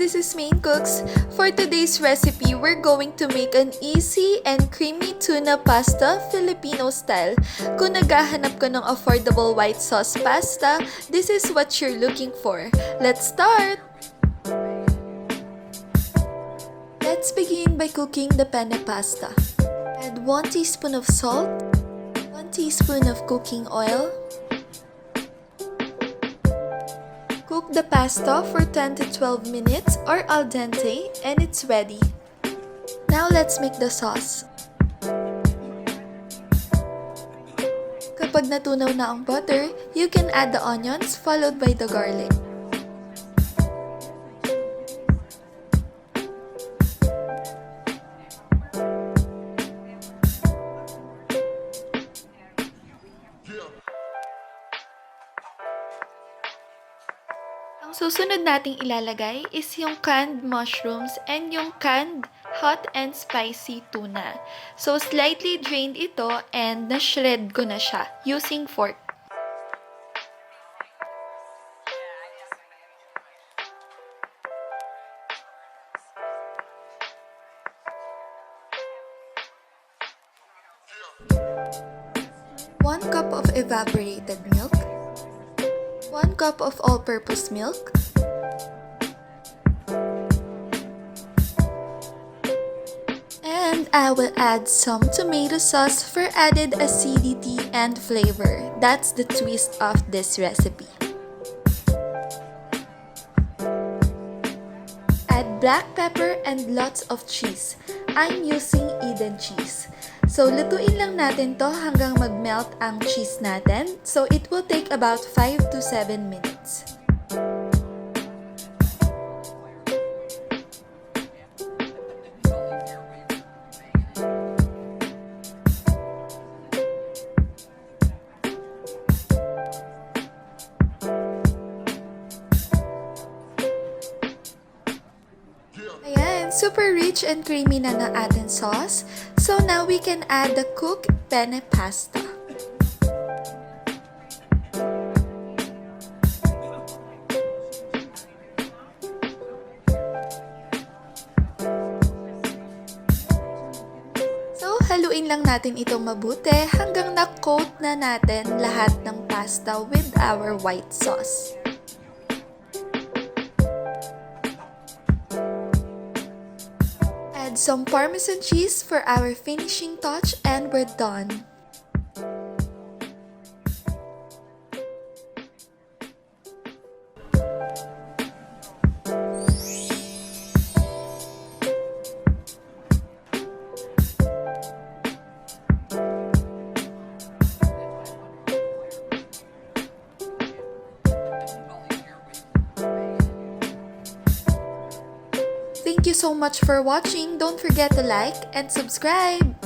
this is Maine Cooks. For today's recipe, we're going to make an easy and creamy tuna pasta Filipino style. Kung naghahanap ka ng affordable white sauce pasta, this is what you're looking for. Let's start! Let's begin by cooking the penne pasta. Add 1 teaspoon of salt, 1 teaspoon of cooking oil. Cook the pasta for 10 to 12 minutes or al dente and it's ready. Now let's make the sauce. Kapag natunaw na ang butter, you can add the onions followed by the garlic. Ang susunod nating ilalagay is yung canned mushrooms and yung canned hot and spicy tuna. So, slightly drained ito and na-shred ko na siya using fork. One cup of evaporated milk. 1 cup of all-purpose milk, and I will add some tomato sauce for added acidity and flavor. That's the twist of this recipe. Add black pepper and lots of cheese. I'm using Eden cheese. So, lutuin lang natin to hanggang mag-melt ang cheese natin. So, it will take about 5 to 7 minutes. Ayan, super rich and creamy na ng ating sauce. So now we can add the cooked penne pasta. So haluin lang natin itong mabuti hanggang na-coat na natin lahat ng pasta with our white sauce. Add some Parmesan cheese for our finishing touch and we're done. Thank you so much for watching. Don't forget to like and subscribe.